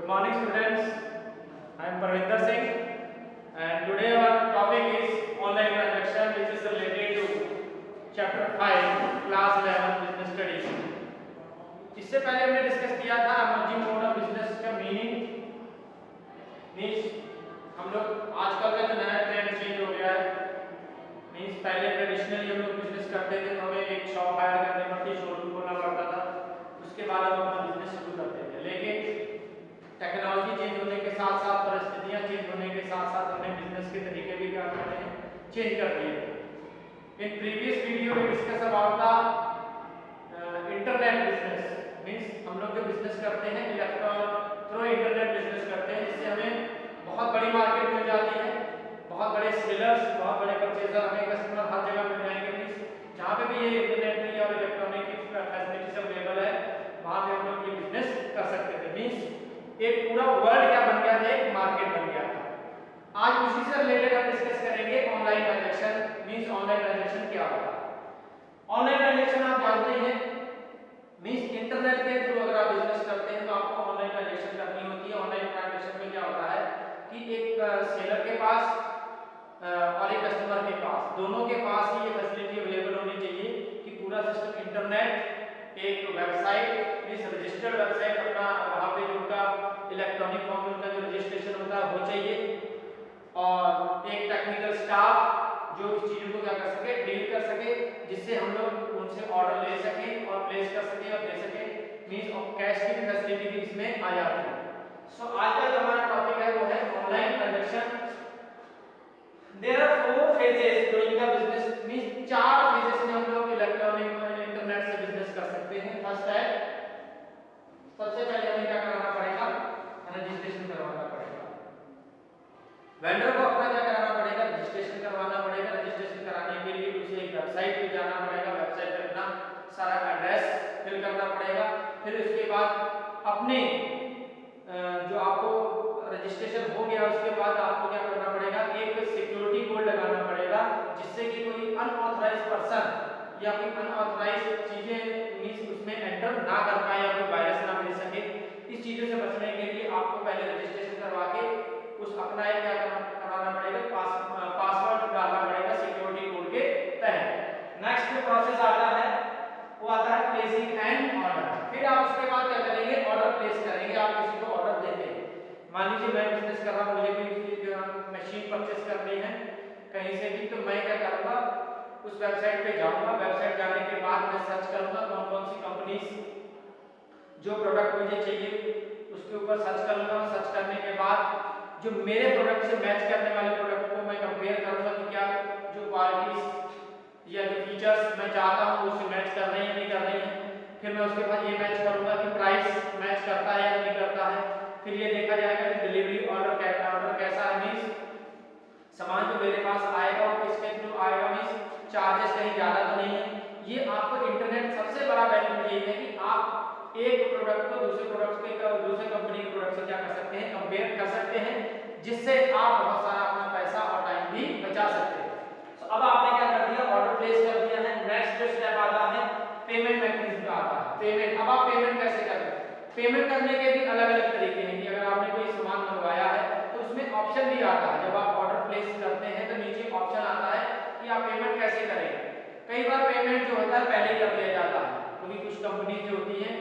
Good morning, students. I am Parvinder Singh, and today our topic is online transaction, which is related to chapter 5, class 11 business studies. इससे पहले हमने discuss किया था emerging mode of business का meaning. Means हम लोग आजकल का जो नया ट्रेंड चेंज हो गया है, मीन्स पहले ट्रेडिशनली हम लोग बिजनेस करते थे तो हमें एक शॉप हायर करनी पड़ती, शोरूम खोलना पड़ता था, उसके बाद हम अपना बिजनेस शुरू करते थे। लेकिन टेक्नोलॉजी चेंज होने के साथ साथ, परिस्थितियां चेंज होने के साथ साथ हमने बिजनेस के तरीके भी क्या करते हैं, चेंज कर दिए। इन प्रीवियस वीडियो में discuss about the internet business. Means हम लोग जो बिजनेस करते हैं थ्रू इंटरनेट बिजनेस करते हैं, जिससे हमें बहुत बड़ी मार्केट मिल जाती है, बहुत बड़े सेलर्स, बहुत बड़े परचेजर, हमें कस्टमर हर जगह मिल जाएंगे। मीन्स जहाँ पे भी ये इंटरनेट की और इलेक्ट्रॉनिक की फैसिलिटीज अवेलेबल है, वहाँ पे हम लोग ये बिजनेस कर सकते थे। मीन्स एक पूरा वर्ल्ड क्या बन गया था, एक मार्केट बन गया था। आज उसी से रिलेटेड हम डिस्कस करेंगे online transaction. Means online transaction क्या होता है। ऑनलाइन ट्रांजैक्शन आप जानते हैं, मींस इंटरनेट के थ्रू अगर आप बिजनेस करते हैं तो आपको ऑनलाइन ट्रांजैक्शन करनी होती है। ऑनलाइन ट्रांजैक्शन में क्या होता है कि एक सेलर के पास और एक कस्टमर के पास, दोनों के पास ही ये फैसिलिटी अवेलेबल होनी चाहिए कि पूरा सिस्टम इंटरनेट, एक वेबसाइट, मींस रजिस्टर्ड वेबसाइट, अपना वहाँ पे जो उनका इलेक्ट्रॉनिक फॉर्म में उनका जो रजिस्ट्रेशन होता है वो चाहिए, और एक टेक्निकल स्टाफ जो इस चीज़ों को क्या कर सके, डील कर सके, जिससे हम लोग उनसे ऑर्डर ले सकें और प्लेस कर सकें और दे सकें। मींस कैश की फैसिलिटी भी इसमें आ जाती है। सो आज का जो हमारा टॉपिक है वो है online transaction. There are 4 phases doing the business. Means 4 phases में हम लोग इलेक्ट्रॉनिक इंटरनेट से बिजनेस कर सकते हैं। फर्स्ट है, सबसे पहले हमें क्या कराना पड़ेगा, रजिस्ट्रेशन करवाना पड़ेगा। वेंडर को अपना क्या कराना पड़ेगा, रजिस्ट्रेशन करवाना पड़ेगा। रजिस्ट्रेशन कराने के लिए उसे एक वेबसाइट पे जाना पड़ेगा, वेबसाइट पे अपना सारा एड्रेस फिल करना पड़ेगा। फिर उसके बाद अपने जो आपको रजिस्ट्रेशन हो गया उसके बाद आपको क्या करना पड़ेगा, एक सिक्योरिटी कोड लगाना पड़ेगा, जिससे कि कोई अनऑथराइज्ड पर्सन या कोई अनऑथराइज्ड चीजें मींस उसमें एंटर ना कर पाए या कोई वायरस ना मिल सके। इस चीजों से बचने के लिए आपको पहले रजिस्ट्रेशन करवा के उस अपना एक क्या करवाना पड़ेगा, पासवर्ड डालना पड़ेगा सिक्योरिटी कोड के तहत। नेक्स्ट जो प्रोसेस आता है वो आता है प्लेसिंग एंड ऑर्डर। फिर आप उसके बाद क्या करेंगे, ऑर्डर प्लेस करेंगे। आप किसी को ऑर्डर देते हैं, मान लीजिए मैं बिजनेस कर रहा हूँ, मुझे कोई मशीन परचेस करनी है कहीं से भी, तो मैं क्या करूँगा, उस वेबसाइट पे जाऊँगा। वेबसाइट जाने के बाद मैं सर्च करूँगा कौन कौन सी कंपनीज जो प्रोडक्ट मुझे चाहिए उसके ऊपर सर्च करूँगा। सर्च करने के बाद जो मेरे प्रोडक्ट से मैच करने वाले प्रोडक्ट को मैं कंपेयर करूँगा कि क्या जो क्वालिटीज या जो फीचर्स मैं चाहता हूँ उससे मैच कर रही है नहीं कर रही है। फिर मैं उसके बाद ये मैच करूँगा कि प्राइस मैच करता है या नहीं करता है। फिर ये देखा जाएगा कि डिलीवरी ऑर्डर कैसा है, मींस सामान जो मेरे पास आएगा वो किसके थ्रू आएगा, मींस चार्जेस कहीं ज़्यादा तो नहीं है। ये आपको इंटरनेट सबसे बड़ा बेनिफिट ये है कि आप एक प्रोडक्ट को दूसरे कंपनी के प्रोडक्ट से क्या कर सकते हैं, कंपेयर कर सकते हैं, जिससे आप बहुत सारा अपना पैसा और टाइम भी बचा सकते हैं। तो अब आपने क्या कर दिया, ऑर्डर प्लेस कर दिया है। नेक्स्ट जो स्टेप आता है पेमेंट मैकेनिज्म का आता है, पेमेंट। अब आप पेमेंट कैसे करें, पेमेंट करने के भी अलग अलग तरीके हैं कि अगर आपने कोई सामान मंगवाया है तो उसमें ऑप्शन भी आता है। जब आप ऑर्डर प्लेस करते हैं तो नीचे ऑप्शन आता है कि आप पेमेंट कैसे करेंगे। कई बार पेमेंट जो होता है पहले ही कर लिया जाता है, क्योंकि कुछ कंपनी जो होती है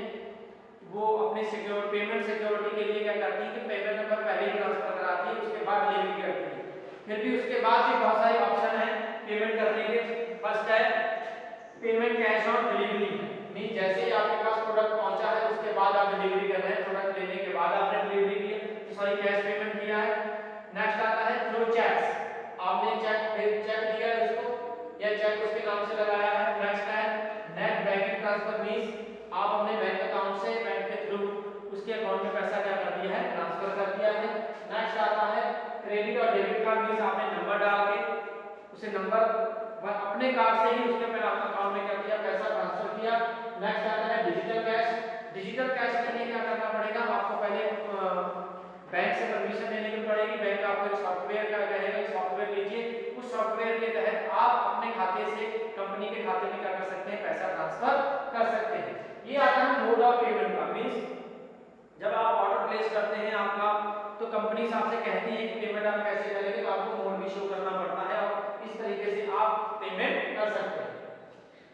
वो अपने पेमेंट सिक्योरिटी के लिए क्या करती है कि पेमेंट नंबर पहले ही ट्रांसफर कराती है, उसके बाद डिलीवरी करती है। फिर भी उसके बाद भी बहुत सारे ऑप्शन हैं पेमेंट करने के। फर्स्ट है payment cash on delivery. Mean जैसे ही आपके पास प्रोडक्ट पहुंचा है उसके बाद आप डिलीवरी कर रहे हैं, प्रोडक्ट लेने के बाद आपने डिलीवरी की है, सॉरी कैश पेमेंट किया है। नेक्स्ट आता है थ्रू चेक्स। आपने चेक दिया है उसको या चेक उसके नाम से लगाया है। नेक्स्ट है नेट बैंकिंग ट्रांसफर। मींस आप अपने बैंक अकाउंट से बैंक के थ्रू उसके अकाउंट में पैसा क्या कर दिया है, ट्रांसफर कर दिया है। नेक्स्ट आता है क्रेडिट और डेबिट कार्ड। मींस आपने नंबर डाल के उसे नंबर अपने कार्ड से ही उसके अकाउंट में क्या किया, पैसा ट्रांसफर किया। नेक्स्ट आता है डिजिटल कैश। डिजिटल कैश के लिए क्या करना पड़ेगा, आपको पहले बैंक से परमिशन लेने की पड़ेगी। बैंक आपको एक सॉफ्टवेयर का कहेगा, सॉफ्टवेयर लीजिए, उस सॉफ्टवेयर के तहत आप अपने खाते से कंपनी के खाते में क्या कर सकते हैं, पैसा ट्रांसफर कर सकते हैं। ये आता है मोड ऑफ पेमेंट का। मींस जब आप ऑर्डर प्लेस करते हैं कंपनीज आपसे कहती है कि पेमेंट आप कैसे करेंगे, तो आपको मोड भी शो करना पड़ता है और इस तरीके से आप पेमेंट कर सकते हैं।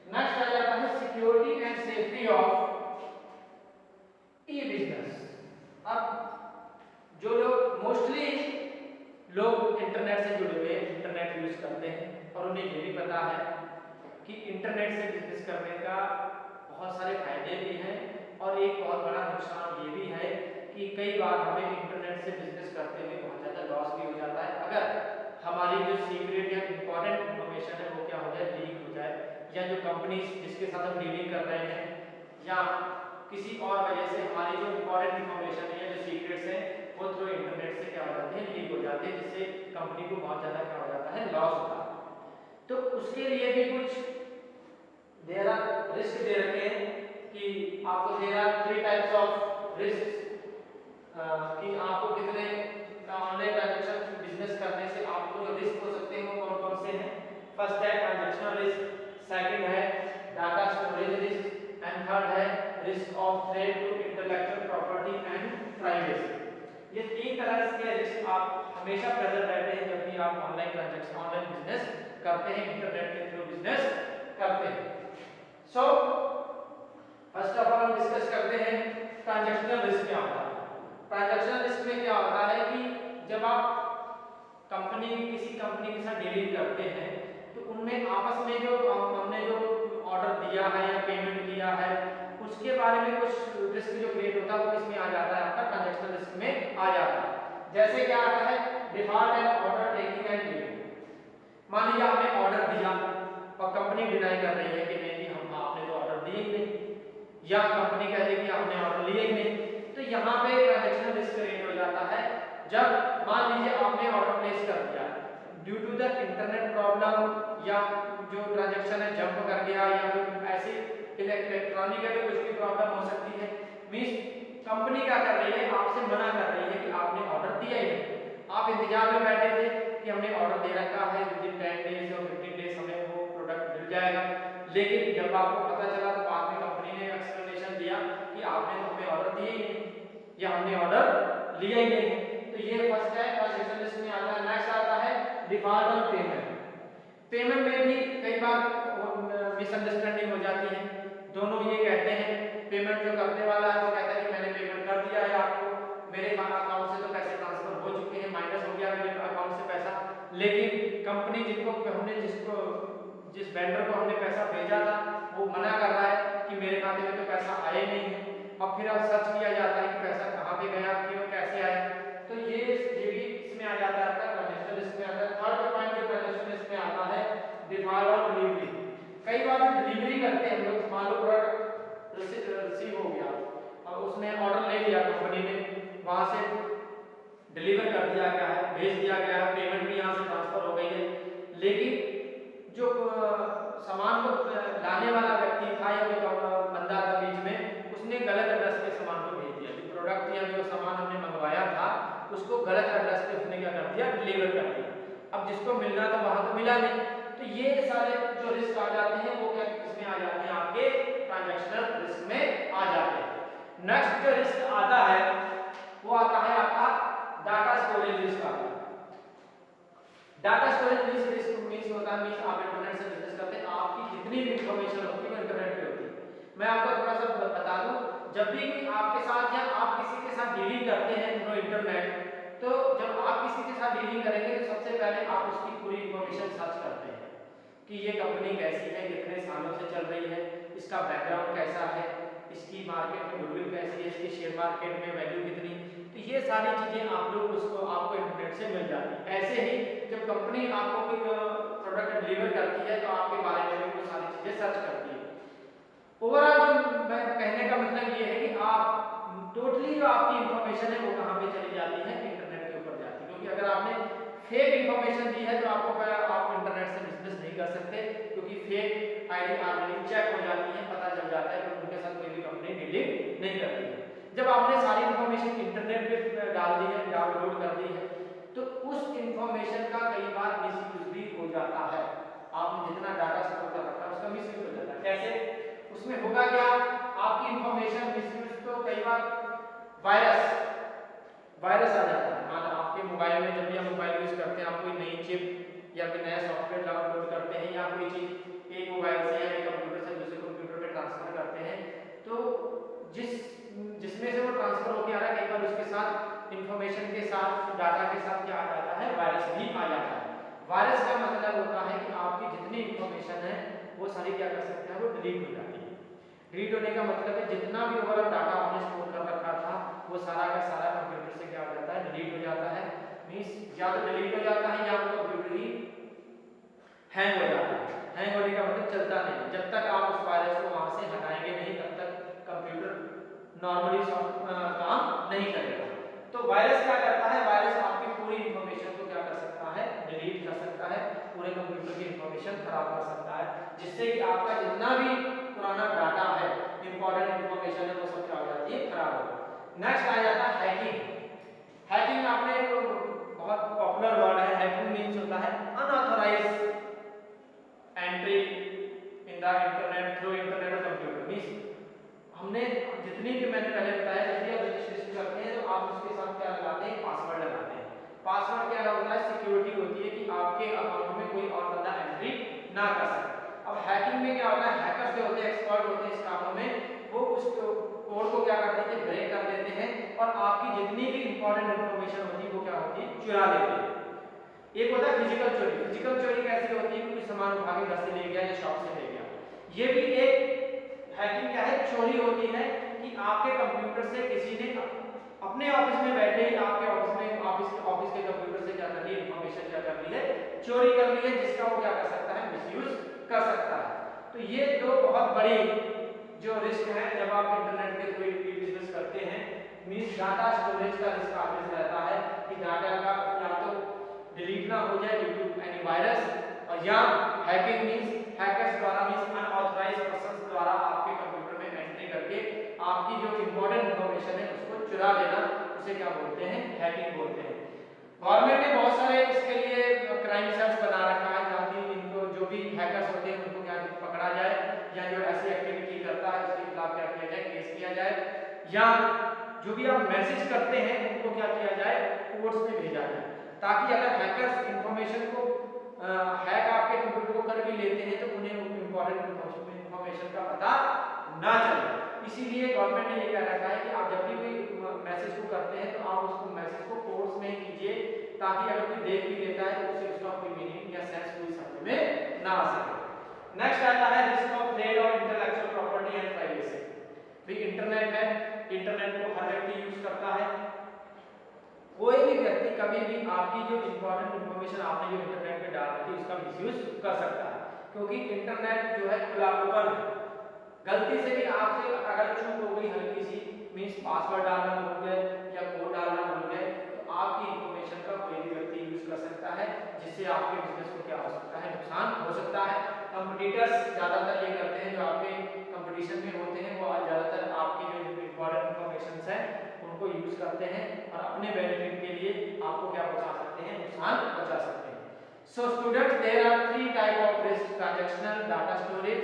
नेक्स्ट आ जाता है security and safety of E business. अब जो लोग मोस्टली लोग इंटरनेट से जुड़े हुए हैं, इंटरनेट यूज करते हैं और उन्हें ये भी पता है कि इंटरनेट से बिजनेस करने का बहुत सारे फायदे भी हैं और एक बहुत बड़ा नुकसान ये भी है कि कई बार हमें इंटरनेट से बिजनेस करते हुए बहुत ज़्यादा लॉस भी हो जाता है अगर हमारी जो सीक्रेट या इंपॉर्टेंट इंफॉर्मेशन है वो क्या हो जाए, लीक हो जाए, या जो कंपनी जिसके साथ हम डीलिंग कर रहे हैं या किसी और वजह से हमारी जो इंपॉर्टेंट इंफॉर्मेशन है, जो सीक्रेट्स हैं, वो थ्रू इंटरनेट से क्या हो जाते हैं, लीक हो जाते हैं, जिससे कंपनी को बहुत ज़्यादा क्या हो जाता है, लॉस होता है। तो उसके लिए भी कुछ देयर आर रिस्क दे रखे हैं कि आपको there are 3 types of risk, कि आपको कितने ऑनलाइन ट्रांजैक्शन बिजनेस करने से आपको जो रिस्क हो सकते हैं वो कौन कौन से हैं। फर्स्ट है ट्रांजैक्शनल रिस्क, सेकंड है data storage risk and third है risk of threat to intellectual property and privacy. ये 3 तरह के रिस्क आप हमेशा प्रेजेंट रहते हैं जब भी आप ऑनलाइन ट्रांजैक्शन, ऑनलाइन बिजनेस करते हैं, इंटरनेट के थ्रू बिजनेस करते हैं। सो फर्स्ट ऑफ ऑल हम डिस्कस करते हैं ट्रांजैक्शनल रिस्क क्या होता है। ट्रांजैक्शनल रिस्क में क्या होता है कि जब आप किसी कंपनी के साथ डीलिंग करते हैं तो उनमें आपस में जो हमने जो ऑर्डर दिया है या पेमेंट किया है उसके बारे में कुछ रिस्क जो क्रिएट होता है वो किसमें आ जाता है, आपका ट्रांजैक्शनल रिस्क में आ जाता है। जैसे क्या आता है, default and order taking and giving. मान लीजिए आपने ऑर्डर दिया और कंपनी डिनाई कर रही है कि नहीं जी हम आपने तो ऑर्डर दिए ही नहीं, या कंपनी कह रही है कि आपने ऑर्डर लिए ही नहीं, तो यहाँ पे ट्रांजैक्शनल रिस्क क्रिएट हो जाता है। जब मान लीजिए आपने ऑर्डर प्लेस कर दिया, due to the internet problem या जो ट्रांजैक्शन है जंप कर गया या फिर ऐसी इलेक्ट्रॉनिक है तो कुछ भी प्रॉब्लम हो सकती है, मींस कंपनी क्या कर रही है, आपसे मना कर रही है कि आपने ऑर्डर दिया ही नहीं, आप इंतजार में बैठे थे कि हमने ऑर्डर दे रखा है, विदिन 10 डेज और 15 डेज हमें वो प्रोडक्ट मिल जाएगा, लेकिन जब आपको पता चला तो बाद में कंपनी ने एक्सप्लेनेशन दिया कि आपने तो हमें ऑर्डर दिया ही नहीं या हमने ऑर्डर लिया ही नहीं। तो ये फर्स्ट है ट्रांजैक्शन रिस्क में आता है। नेक्स्ट आता है डिफॉल्ट ऑन पेमेंट। पेमेंट में भी कई बार मिसअंडरस्टैंडिंग हो जाती है, दोनों ये कहते हैं, पेमेंट जो करने वाला है वो कहता है कि मैंने पेमेंट कर दिया है आपको, मेरे अकाउंट से तो पैसे ट्रांसफर हो चुके हैं, माइनस हो गया मेरे अकाउंट से पैसा, लेकिन कंपनी जिस वेंडर को हमने पैसा भेजा था वो मना कर रहा है कि मेरे खाते में तो पैसा आया नहीं है। अब फिर अब सर्च किया जाता है कि पैसा कहाँ पे गया, क्यों, कैसे आया, तो ये भी इसमें आ जाता है, आपका ट्रांजैक्शन रिस्क में आता है। थर्ड पॉइंट जो ट्रांजैक्शन रिस्क में आता है डिफॉल्ट ऑन डिलीवरी। कई बार डिलीवरी करते हैं हम लोग, मान लो प्रोडक्ट रिसीव हो गया, अब उसने ऑर्डर ले लिया, कंपनी ने वहां से डिलीवर कर दिया गया है, भेज दिया गया है, पेमेंट भी यहाँ से ट्रांसफर हो गई है, लेकिन जो सामान को लाने वाला व्यक्ति था या जो बंदा था बीच में, उसने गलत एड्रेस पे सामान को भेज दिया, जो प्रोडक्ट या जो सामान हमने मंगवाया था उसको गलत एड्रेस पे उसने क्या कर दिया, डिलीवर कर दिया। अब जिसको मिलना था वहां तो मिला नहीं, तो ये सारे जो रिस्क आ जाते हैं वो क्या इसमें आ जाते हैं, आपके ट्रांजैक्शनल रिस्क में आ जाते हैं। नेक्स्ट जो रिस्क आता है वो आता है आपका डाटा स्टोरेज रिस्क आता है। डाटा स्टोरेज रिस्क मींस होता है, मींस आप इंटरनेट से बिजनेस करते हैं, आपकी जितनी भी इंफॉर्मेशन होती है वो इंटरनेट पे होती है। मैं आपको थोड़ा सा बता दूं, जब भी कोई आपके साथ या आप किसी के साथ डीलिंग करते हैं थ्रू इंटरनेट, तो जब आप किसी के साथ डीलिंग करेंगे तो सबसे पहले आप उसकी पूरी इंफॉर्मेशन सर्च करते हैं कि ये कंपनी कैसी है, कितने सालों से चल रही है, इसका बैकग्राउंड कैसा है, इसकी मार्केट में गुडविल कैसी है, इसकी शेयर मार्केट में वैल्यू कितनी, तो ये सारी चीजें आप लोग आपको इंटरनेट से मिल जाती है। ऐसे ही जब कंपनी आपको कोई प्रोडक्ट डिलीवर करती है तो आपके बारे में भी वो सारी चीजें सर्च करती है। ओवरऑल जो मैं कहने का मतलब ये है कि आप टोटली जो आपकी इंफॉर्मेशन है वो कहाँ पे चली जाती है, इंटरनेट के ऊपर जाती है, क्योंकि अगर आपने फेक इंफॉर्मेशन दी है तो आप इंटरनेट से बिजनेस नहीं कर सकते, क्योंकि फेक आईडी ऑलरेडी चेक हो जाती है, पता चल जाता है कि उनके साथ कोई भी कंपनी डीलिंग नहीं करती है। जब आपने सारी इंफॉर्मेशन इंटरनेट पे डाल दी है, डाउनलोड कर दी है, तो उस इंफॉर्मेशन का कई बार मिसयूज भी हो जाता है। आपने जितना डाटा स्टोर कर रखा है उसका मिसयूज हो जाता है। कैसे? उसमें होगा क्या, आपकी इंफॉर्मेशन मिसयूज, तो कई बार वायरस आ जाता है। मान मोबाइल में जब भी हम मोबाइल यूज़ करते हैं, आप कोई नई चिप या फिर नया सॉफ्टवेयर डाउनलोड करते हैं या कोई चीज़ एक मोबाइल से या एक कंप्यूटर से दूसरे कंप्यूटर पे ट्रांसफर करते हैं, तो जिसमें से वो ट्रांसफर होकर आ रहा है, कई बार उसके साथ इंफॉर्मेशन के साथ डाटा के साथ क्या आ जाता है, वायरस भी आ जाता है। वायरस का मतलब होता है कि आपकी जितनी इंफॉर्मेशन है वो सारी क्या कर सकते हैं, वो डिलीट हो जाती है। डिलीट होने का मतलब है जितना भी ओवरऑल डाटा आपने स्टोर कर रखा था वो सारा का सारा कंप्यूटर से क्या हो जाता है, डिलीट हो जाता है। मींस या तो डिलीट हो जाता है या तो कंप्यूटर ही हैंग हो जाता है। हैंग होने का मतलब चलता नहीं, जब तक आप उस वायरस को वहां से हटाएंगे नहीं तब तक कंप्यूटर नॉर्मली काम नहीं करेगा। तो वायरस क्या करता है, वायरस आपकी पूरी इंफॉर्मेशन को क्या कर सकता है, डिलीट कर सकता है, पूरे कंप्यूटर की इंफॉर्मेशन खराब कर सकता है, जिससे कि आपका जितना भी पुराना डाटा है, इंपॉर्टेंट इंफॉर्मेशन है, वो सब क्या हो जाती है, खराब हो। नेक्स्ट आ जाता है हैकिंग। हैकिंग आपने बहुत पॉपुलर वर्ड है। हैकिंग मींस होता है unauthorised entry in the internet through internet और कंप्यूटर। मींस हमने जितनी भी मैंने पहले बताया, जब भी आप रजिस्ट्रेशन करते हैं तो आप उसके साथ क्या लगाते हैं, पासवर्ड लगाते हैं। पासवर्ड क्या होता है, सिक्योरिटी होती है कि आपके अकाउंट में कोई और बंदा एंट्री ना कर सके। अब हैकिंग में क्या होता है, हैकर्स जो होते हैं, एक्सपर्ट होते हैं इस कामों में, वो उस कोड को क्या कर देते हैं, ब्रेक कर देते हैं और आपकी जितनी भी इंपॉर्टेंट इंफॉर्मेशन होती है वो क्या होती है, चुरा लेते हैं। एक होता है फिजिकल चोरी। फिजिकल चोरी कैसी होती है, कोई सामान उठा के घर से ले गया या शॉप से ले गया। ये भी एक हैकिंग क्या है, चोरी होती है कि आपके कंप्यूटर से किसी ने अपने ऑफिस में बैठे ही आपके ऑफिस के कंप्यूटर से क्या कर ली, इंफॉर्मेशन क्या कर ली है, चोरी कर ली है, जिसका वो क्या कर सकता है, मिसयूज कर सकता है। तो ये दो बहुत बड़ी जो रिस्क है जब आप इंटरनेट के थ्रू बिजनेस करते हैं। मींस डाटा स्टोरेज का रिस्क ऑलवेज रहता है कि डाटा का या तो डिलीट ना हो जाए ड्यू टू एनी वायरस, और या हैकिंग मींस हैकर्स द्वारा मींस अनऑथराइज्ड पर्संस द्वारा आपके कंप्यूटर में एंट्री करके आपकी जो इंपॉर्टेंट इंफॉर्मेशन है उसको चुरा लेना, उसे क्या बोलते हैं, हैकिंग बोलते हैं। गवर्नमेंट ने बहुत सारे इसके लिए क्राइम सेल्स बना रखा है ताकि इनको जो भी हैकर्स होते हैं उनको क्या पकड़ा जाए, या जो ऐसी एक्टिविटी करता है उसके खिलाफ क्या किया जाए, केस किया जाए, या जो भी आप मैसेज करते हैं उनको क्या किया जाए, कोर्ट्स में भेजा जाए, ताकि अगर हैकर्स इंफॉर्मेशन को हैक आपके कंप्यूटर को कर भी लेते हैं तो उन्हें इंपॉर्टेंट इंफॉर्मेशन का पता ना चले। इसीलिए गवर्नमेंट ने ये कह रखा है कि आप जब भी मैसेज को करते हैं तो आप उसको मैसेज को कोर्ट्स में कीजिए, ताकि अगर कोई देख भी लेता है तो उसे उसका कोई मीनिंग या सेंस कोई समझ में ना आ सके। नेक्स्ट आता है risk of threat of intellectual property and privacy. भी इंटरनेट है, इंटरनेट को हर व्यक्ति यूज करता है। कोई भी व्यक्ति कभी भी आपकी जो इंपॉर्टेंट इंफॉर्मेशन आपने जो इंटरनेट पे डाल रखी है उसका मिसयूज कर सकता है, क्योंकि इंटरनेट जो है खुला ओपन है। गलती से भी आपसे अगर चूक हो गई हल्की सी, मींस पासवर्ड डालना भूल गए या कोड डालना भूल गए, तो आपकी इंफॉर्मेशन का कोई भी व्यक्ति यूज कर सकता है, जिससे आपके बिजनेस को क्या हो सकता है, नुकसान हो सकता है। कंपटीटर्स ज्यादातर ये करते हैं, जो आपके कंपटीशन में होते हैं वो ज्यादातर आपकी जो इंपॉर्टेंट इंफॉर्मेशन है उनको यूज करते हैं और अपने बेनिफिट के लिए आपको क्या पहुंचा सकते हैं, नुकसान पहुंचा सकते हैं। So students, there are 3 type of risk: transactional, data storage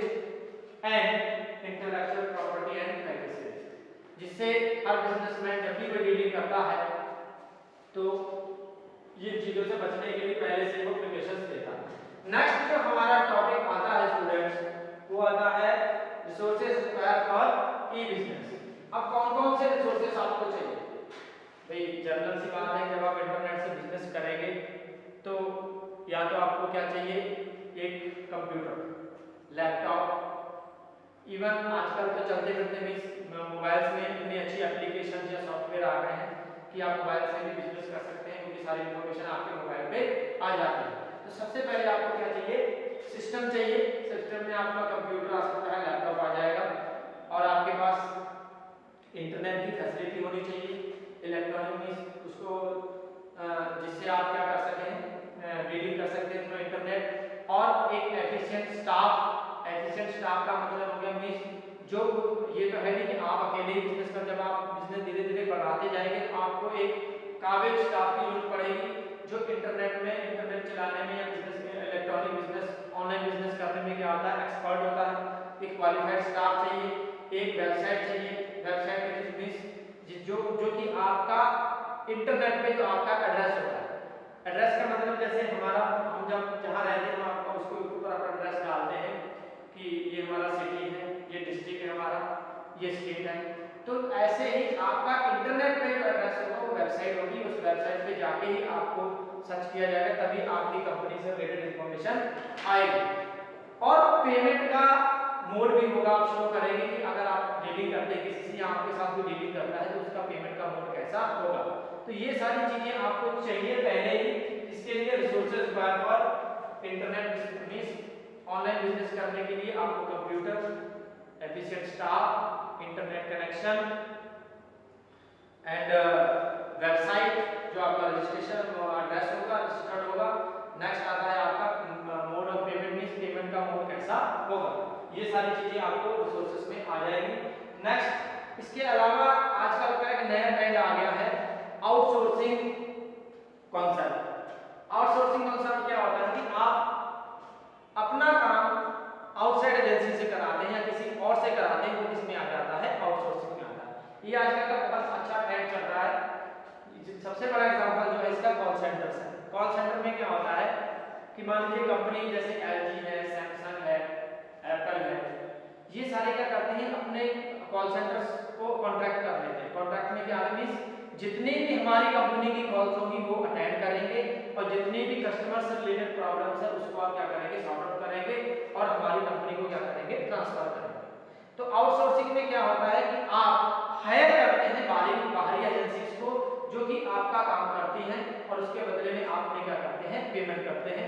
and intellectual property and privacy, जिससे हर बिजनेसमैन जब भी कोई डीलिंग करता है तो ये चीजों से बचने के लिए पहले से वो प्रिकॉशंस लेता है। नेक्स्ट जो हमारा टॉपिक आता है स्टूडेंट्स, वो आता है resources required for E business. अब कौन कौन से रिसोर्सेज आपको चाहिए? भाई जनरल सी बात है, जब आप इंटरनेट से बिजनेस करेंगे तो या तो आपको क्या चाहिए, एक कंप्यूटर, लैपटॉप, इवन आजकल तो चलते फिरते भी मोबाइल्स में इतनी अच्छी एप्लीकेशन या सॉफ्टवेयर आ गए हैं कि आप मोबाइल से भी बिजनेस कर सकते हैं, क्योंकि सारी इंफॉर्मेशन आपके मोबाइल पे आ जाती है। तो सबसे पहले आपको क्या चाहिए, सिस्टम चाहिए। सिस्टम में आपका कंप्यूटर आ सकता है, लैपटॉप आ जाएगा, और आपके पास इंटरनेट की फैसिलिटी होनी चाहिए, इलेक्ट्रॉनिक मींस उसको जिससे आप क्या कर सकें, रीडिंग कर सकते हैं थ्रू इंटरनेट, और एक एफिशिएंट स्टाफ। एफिशिएंट स्टाफ का मतलब हो गया मींस जो ये तो है नहीं कि आप अकेले ही बिजनेस कर, जब आप बिजनेस धीरे धीरे बढ़ाते जाएंगे तो आपको एक काबिल स्टाफ की जरूरत पड़ेगी जो इंटरनेट चलाने में या बिजनेस में, इलेक्ट्रॉनिक बिजनेस, ऑनलाइन बिजनेस करने में क्या होता है, एक्सपर्ट होता है। एक क्वालिफाइड स्टाफ चाहिए, एक वेबसाइट चाहिए। वेबसाइट मींस जो कि आपका इंटरनेट पे जो आपका एड्रेस होता है, एड्रेस का मतलब जैसे हमारा, हम जब जहाँ रहते हैं हम उसको ऊपर अपना एड्रेस डालते हैं कि ये हमारा सिटी है, ये डिस्ट्रिक्ट है हमारा, ये स्टेट है। तो ऐसे ही आपका इंटरनेट पे जो एड्रेस होगा वो वेबसाइट होगी, उस वेबसाइट पे जाके ही आपको सर्च किया जाएगा, तभी आपकी कंपनी से रिलेटेड इंफॉर्मेशन आएगी। और पेमेंट का मोड भी होगा, आप शो करेंगे कि अगर आप डीलिंग करते हैं किसी से, आपके साथ कोई डीलिंग करता है तो उसका पेमेंट का मोड कैसा होगा। तो ये सारी चीजें आपको चाहिए पहले ही। इसके लिए resources required for internet business, online business करने के लिए आपको computer, efficient staff, internet connection and website जो आपका रजिस्ट्रेशन एड्रेस होगा, रजिस्टर्ड होगा। नेक्स्ट आता है आपका mode of payment, means payment का मोड कैसा होगा। ये सारी चीजें आपको रिसोर्सेज में आ जाएगी। नेक्स्ट इसके अलावा आजकल का एक नया ट्रेंड आ गया है आउटसोर्सिंग कॉन्सेप्ट। आउटसोर्सिंग कॉन्सेप्ट क्या होता है कि आप अपना काम आउटसाइड एजेंसी से कराते हैं या किसी और से कराते हैं, वो किसमें आ जाता है, आउटसोर्सिंग में आता है। ये आजकल का बहुत अच्छा ट्रेंड चल रहा है। सबसे बड़ा एग्जांपल जो है इसका कॉल सेंटर से। कॉल सेंटर में क्या होता है कि मान लीजिए कंपनी जैसे LG है, सैमसंग है, एप्पल है, ये सारे क्या करते हैं अपने कॉल सेंटर्स को कॉन्ट्रैक्ट कर लेते हैं। कॉन्ट्रैक्ट में क्या मींस जितनी भी हमारी कंपनी की कॉल्स होगी वो अटेंड करेंगे और जितनी भी कस्टमर से रिलेटेड प्रॉब्लम्स है उसको आप क्या करेंगे, सॉर्ट आउट करेंगे और हमारी कंपनी को क्या करेंगे, ट्रांसफर करेंगे। तो आउटसोर्सिंग में क्या होता है कि आप हायर करते हैं बाहरी एजेंसीज को जो कि आपका काम करती हैं और उसके बदले में आप उन्हें क्या करते हैं, पेमेंट करते हैं।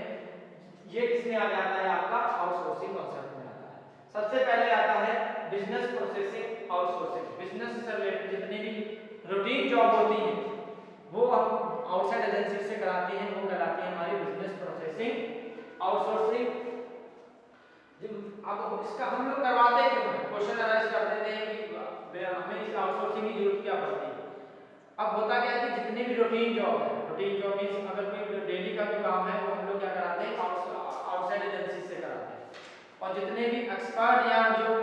ये किसमें आ जाता है, आपका आउटसोर्सिंग कॉन्सेप्ट में आता है। सबसे पहले आता है बिजनेस प्रोसेसिंग आउटसोर्सिंग। बिजनेस से रिलेटेड जितनी भी रूटीन जॉब होती है वो हम आउटसाइड एजेंसी से कराते हैं, वो कहलाती है हमारी बिजनेस प्रोसेसिंग आउटसोर्सिंग। अब इसका हम लोग करवाते क्यों हैं, क्वेश्चन अराइज कर देते हैं कि हमें इस आउटसोर्सिंग की जरूरत क्या पड़ती है। अब होता क्या है कि जितने भी रूटीन जॉब है, रूटीन जॉब मींस अगर कोई डेली का जो काम है वो हम लोग क्या कराते हैं, आउटसाइड एजेंसी से कराते हैं। और जितने भी एक्सपर्ट या जो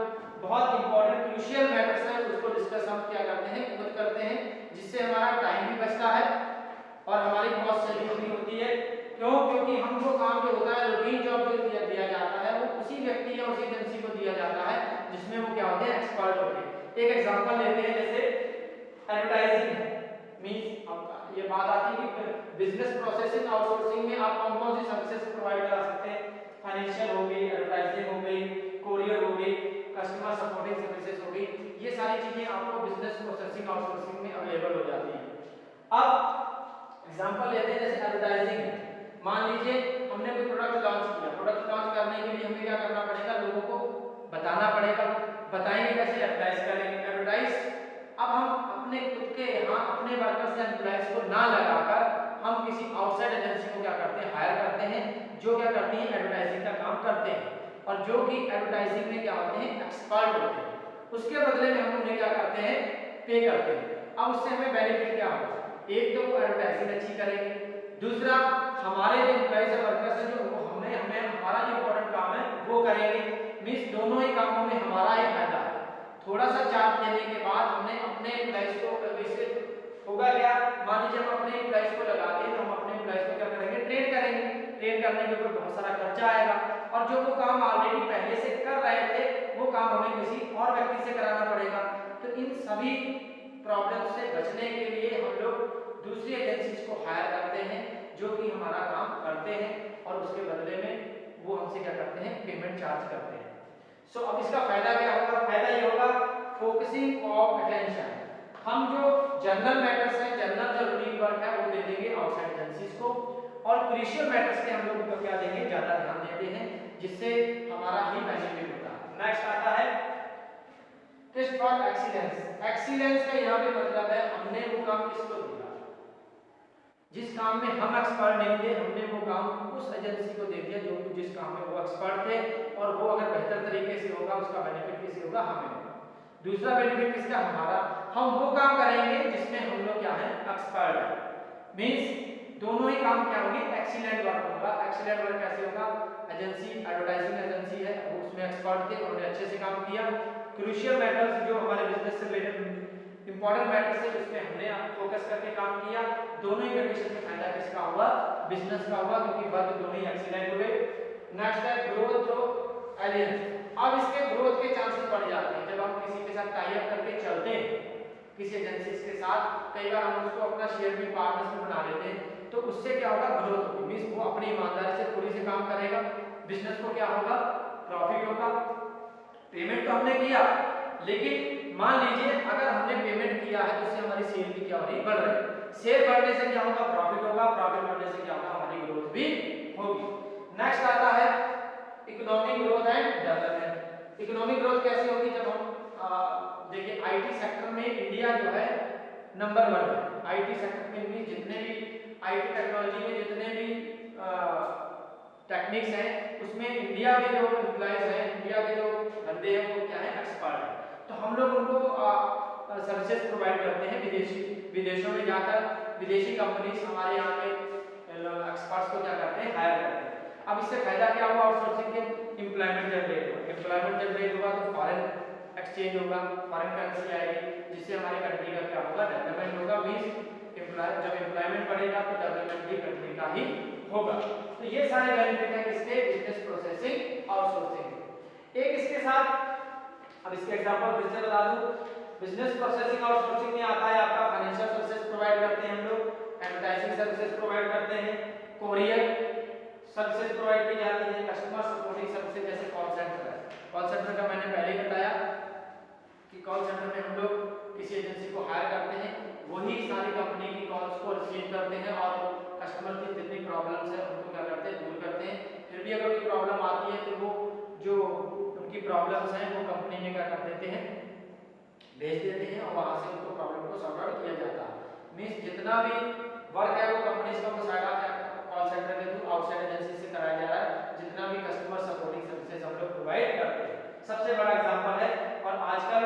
बहुत इंपॉर्टेंट क्रूशियल मैटर्स हैं उसको डिस्कस हम क्या करते हैं, खुद करते हैं, जिससे हमारा टाइम भी बचता है और हमारी कॉस्ट सेविंग भी होती है। क्यों? क्योंकि हमको काम जो होता है, रूटीन जॉब जो दिया जाता है वो उसी व्यक्ति या उसी एजेंसी को दिया जाता है जिसमें वो क्या होते हैं, एक्सपर्ट होते हैं। एक एग्जांपल लेते हैं, जैसे एडवर्टाइजिंग है, मींस अब ये बात आती है कि बिजनेस प्रोसेसिंग आउटसोर्सिंग में आप कौन कौन सी सर्विसेज प्रोवाइड करा सकते हैं। फाइनेंशियल हो गई, एडवर्टाइजिंग हो गई, कोरियर हो गई, कस्टमर सपोर्टिंग सर्विसेज हो गई। ये सारी चीजें आपको बिजनेस प्रोसेसिंग आउटसोर्सिंग में अवेलेबल हो जाती है। अब एग्जांपल लेते हैं, जैसे एडवर्टाइजिंग। मान लीजिए हमने कोई प्रोडक्ट लॉन्च किया, प्रोडक्ट लॉन्च करने के लिए हमें क्या करना पड़ेगा, लोगों को बताना पड़ेगा। बताएंगे कैसे, एडवर्टाइज करेंगे। एडवर्टाइज अब हम अपने खुद के यहाँ अपने वर्कर्स या एम्प्लॉइज को ना लगाकर हम किसी आउटसाइड एजेंसी को क्या करते हैं, हायर करते हैं, जो क्या करती है, एडवर्टाइजिंग का काम करते हैं और जो कि एडवर्टाइजिंग में क्या होते हैं, एक्सपर्ट होते हैं। उसके बदले में हम उन्हें क्या करते हैं, पे करते हैं। अब उससे हमें बेनिफिट क्या होगा, एक तो वो एडवर्टाइजिंग अच्छी करेंगे, दूसरा हमारे जो एम्प्लॉइज और वर्कर्स हैं जो हमें हमारा जो इंपॉर्टेंट काम है वो करेंगे। मींस दोनों ही कामों में हमारा ही फायदा है। थोड़ा सा चार्ज देने के बाद हमने अपने एम्प्लॉइज को, वैसे होगा क्या, मान लीजिए हम अपने एम्प्लॉइज को लगाते हैं तो हम अपने एम्प्लॉइज को क्या करेंगे, ट्रेन करेंगे। ट्रेन करने के ऊपर बहुत सारा खर्चा आएगा और जो वो काम ऑलरेडी पहले से कर रहे थे वो काम हमें किसी और व्यक्ति से कराना पड़ेगा। तो इन सभी प्रॉब्लम से बचने के लिए हम लोग दूसरी एजेंसीज को हायर करते हैं जो कि हमारा काम करते हैं और उसके बदले में वो हमसे क्या करते हैं, पेमेंट चार्ज करते हैं। सो अब इसका फायदा क्या होगा, फायदा ये होगा फोकसिंग ऑफ अटेंशन। हम जो जनरल मैटर्स हैं, जनरल जो रूटीन वर्क है वो दे देंगे आउटसाइड एजेंसीज को और क्रूशियल मैटर्स के हम लोग क्या देंगे, ज्यादा ध्यान देते हैं, जिससे हमारा ही बेनिफिट होता है। नेक्स्ट आता है टेस्ट फॉर एक्सीलेंस। एक्सीलेंस का यहाँ पे मतलब है हमने वो काम किसको दिया, जिस काम में हम एक्सपर्ट नहीं थे हमने वो काम उस एजेंसी को दे दिया जो जिस काम में वो एक्सपर्ट थे, और वो अगर बेहतर तरीके से होगा उसका बेनिफिट किसे होगा, हमें होगा। दूसरा बेनिफिट किसका, हमारा। हम वो काम करेंगे जिसमें हम लोग क्या है, एक्सपर्ट है। मींस दोनों ही काम क्या होंगे, एक्सीलेंट वर्क होगा। एक्सीलेंट वर्क कैसे होगा, एजेंसी एडवर्टाइजिंग एजेंसी है वो उसमें एक्सपर्ट थे, उन्होंने अच्छे से काम किया। क्रूशियल मैटर्स जो हमारे बिजनेस से रिलेटेड इंपॉर्टेंट मैटर से उसमें हमने फोकस करके काम किया। दोनों ही कंडीशन में फायदा किसका हुआ? बिजनेस का हुआ, क्योंकि वर्क दोनों ही एक्सीलेंट हुए। नेक्स्ट है ग्रोथ थ्रू एलियंस। अब इसके ग्रोथ के चांसेस बढ़ जाते हैं जब हम किसी के साथ टाई अप करके चलते हैं, किसी एजेंसीज के साथ। कई बार हम उसको अपना शेयर भी पार्टनर्स में बना लेते हैं, तो उससे क्या होगा? ग्रोथ होगी, मींस वो अपनी ईमानदारी से पूरी से काम करेगा। बिजनेस को क्या होगा? प्रॉफिट होगा। पेमेंट तो हमने किया, लेकिन मान लीजिए अगर हमने पेमेंट किया है तो उससे हमारी सेल भी क्या हो रही? बढ़ रही है। सेल बढ़ने से क्या होगा? प्रॉफिट होगा। प्रॉफिट बढ़ने से क्या होगा? हमारी ग्रोथ भी होगी। नेक्स्ट आता है economic growth and development. Economic growth कैसे होगी? जब हम देखिए आईटी सेक्टर में इंडिया जो है नंबर 1 है। आईटी सेक्टर में भी जितने भी आईटी टेक्नोलॉजी में जितने भी टेक्निक्स हैं, उसमें इंडिया के जो एम्प्लॉइज हैं, इंडिया के जो बंदे हैं, वो क्या है? एक्सपर्ट है। तो हम लोग उनको सर्विसेज प्रोवाइड करते हैं। विदेशों में जाकर विदेशी कंपनीज हमारे यहाँ के एक्सपर्ट्स को क्या करते हैं? हायर करते हैं। अब इससे फायदा क्या हुआ? आउटसोर्सिंग के एम्प्लॉयमेंट जनरेट हुआ। एम्प्लॉयमेंट जनरेट हुआ तो फॉरेन एक्सचेंज होगा, फॉरेन करेंसी आएगी, जिससे हमारी कंट्री का क्या होगा? डेवलपमेंट होगा। मींस जब एम्प्लॉयमेंट बढ़ेगा तो डेवलपमेंट भी कंट्री का ही होगा। तो ये सारे बेनिफिट है किसके? Business processing outsourcing. एक इसके साथ अब इसके एग्जांपल फिर से बता दूं। बिजनेस प्रोसेसिंग आउटसोर्सिंग में आता है आपका फाइनेंशियल सर्विसेज प्रोवाइड करते हैं हम लोग, एडवर्टाइजिंग सर्विसेज प्रोवाइड करते हैं, कोरियर सर्विसेज प्रोवाइड की जाती है, कस्टमर सपोर्टिंग सर्विसेज जैसे कॉल सेंटर है। कॉल सेंटर का मैंने पहले ही बताया कि कॉल सेंटर में हम लोग किसी एजेंसी को हायर करते हैं, वही सारी कंपनी की कॉल्स को रिसीव करते हैं और कस्टमर की जितनी प्रॉब्लम्स है उनको क्या करते हैं? दूर करते हैं। फिर भी अगर कोई प्रॉब्लम आती है तो वो जो उनकी प्रॉब्लम्स हैं वो कंपनी में क्या कर देते हैं? भेज देते हैं और वहां से उनको प्रॉब्लम को सॉर्ट आउट किया जाता है। मींस जितना भी वर्क है वो कंपनीज का कॉल सेंटर के थ्रू आउटसाइड एजेंसी से कराया जा रहा है। जितना भी कस्टमर सपोर्टिंग सर्विसेज हम लोग प्रोवाइड करते हैं, सबसे बड़ा एग्जांपल है। और आजकल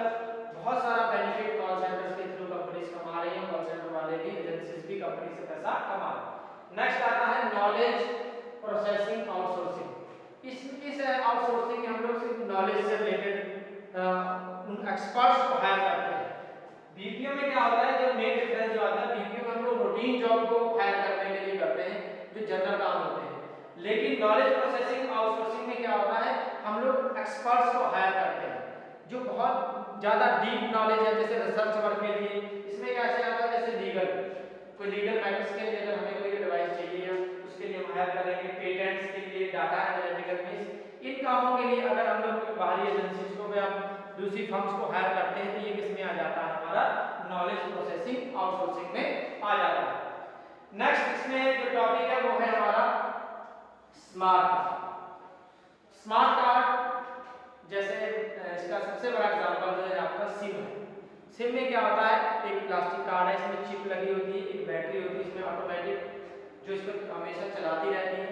बहुत सारा बेनिफिट कॉल सेंटर्स के थ्रू कंपनीज कमा रही हैं। कॉल सेंटर वाले भी, एजेंसीज भी कंपनी से पैसा कमा रहे हैं। नेक्स्ट आता है नॉलेज प्रोसेसिंग आउटसोर्सिंग। इस आउटसोर्सिंग में हम लोग सिर्फ नॉलेज से रिलेटेड उन एक्सपर्ट्स को हायर करते हैं। बीपीओ में क्या होता है? जो मेन डिफरेंस जो आता है, बीपीओ में हम लोग रूटीन जॉब को हायर करने के लिए करते हैं, जो जनरल काम होते हैं। लेकिन नॉलेज प्रोसेसिंग आउटसोर्सिंग में क्या होता है? हम लोग एक्सपर्ट्स को हायर करते हैं जो बहुत ज्यादा डीप नॉलेज है, जैसे रिसर्च वर्क के लिए। इसमें कैसे आता है? जैसे लीगल, कोई लीगल मैटर्स के लिए अगर हमें कोई एडवाइस चाहिए उसके लिए हम हायर करेंगे। पेटेंट्स के लिए, डाटा एनालिटिकल, मींस इन कामों के लिए अगर हम लोग बाहरी एजेंसीज को या दूसरी फर्म्स को हायर करते हैं तो ये किसमें आ जाता है? हमारा नॉलेज प्रोसेसिंग आउटसोर्सिंग में आ जाता है। नेक्स्ट इसमें जो टॉपिक है वो है हमारा स्मार्ट कार्ड। जैसे इसका सबसे बड़ा एग्जांपल जो है आपका सिम है। सिम में क्या होता है? एक प्लास्टिक कार्ड है, इसमें चिप लगी होती है, एक बैटरी होती है इसमें ऑटोमेटिक जो इसको हमेशा चलाती रहती है।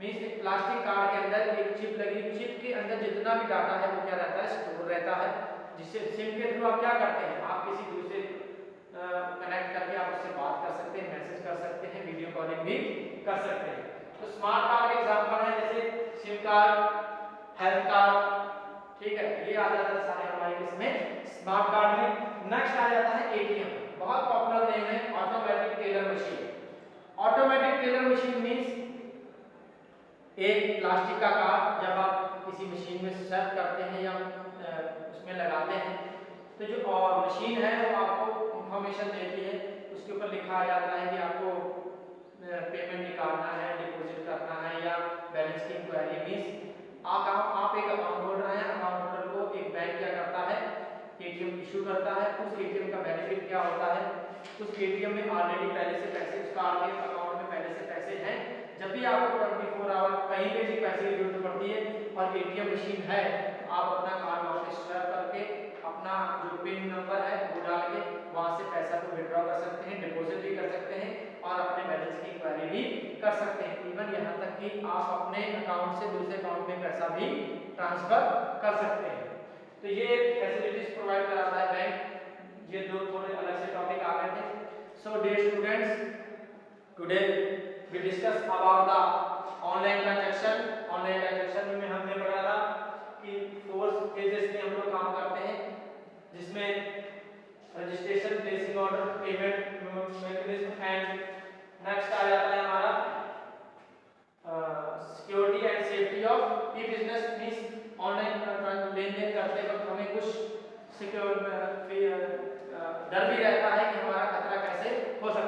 मींस एक प्लास्टिक कार्ड के अंदर एक चिप लगी, चिप के अंदर जितना भी डाटा है वो क्या रहता है? स्टोर रहता है। जिससे सिम के थ्रू आप क्या करते हैं? आप किसी दूसरे कनेक्ट करके आप उससे बात कर सकते हैं, मैसेज कर सकते हैं, वीडियो कॉलिंग भी कर सकते हैं। तो स्मार्ट कार्ड के एग्जांपल है जैसे सिम कार्ड, हेल्थ कार्ड, ठीक है, ये आ जाता है सारे हमारे इसमें स्मार्ट कार्ड में। नेक्स्ट आ जाता है एटीएम। बहुत पॉपुलर नेम है automatic teller machine. Automatic teller machine means एक प्लास्टिक का कार्ड जब आप किसी मशीन में सेट करते हैं या उसमें लगाते हैं तो जो मशीन है वो आपको इंफॉर्मेशन देती है। उसके ऊपर लिखा आ जाता है कि आपको पेमेंट निकालना है, डिपॉजिट करना है या बैलेंस की इंक्वायरी। मींस आप एक अकाउंट होल्डर हैं, अकाउंट होल्डर को एक बैंक क्या करता है? एटीएम इशू करता है। उस एटीएम का बेनिफिट क्या होता है? उस एटीएम में ऑलरेडी पहले से पैसे उस कार्ड के अकाउंट में पहले से पैसे हैं। जब भी आपको 24 आवर कहीं पे भी पैसे की जरूरत पड़ती है और एटीएम मशीन है, आप अपना कार्ड वहां पे स्वैप करके अपना जो पिन नंबर है वो डाल के वहां से पैसा को विड्रॉ कर सकते हैं, डिपॉजिट भी कर सकते हैं और अपने बैलेंस की इंक्वायरी भी कर सकते हैं। इवन यहाँ तक कि आप अपने अकाउंट से दूसरे अकाउंट में पैसा भी ट्रांसफर कर सकते हैं। तो ये फैसिलिटीज प्रोवाइड कराता है बैंक। ये दो थोड़े अलग से टॉपिक आ गए थे। So dear students, today we discuss about the online transaction। Online transaction में हमने पढ़ा था कि 4 फेजेस में हम लोग काम करते हैं, जिसमें registration, placing order, payment mechanism and next आ जाता है हमारा security and safety of E business. Means online लेन देन करते वक्त हमें कुछ सिक्योर डर भी रहता है कि हमारा खतरा कैसे हो सकता है।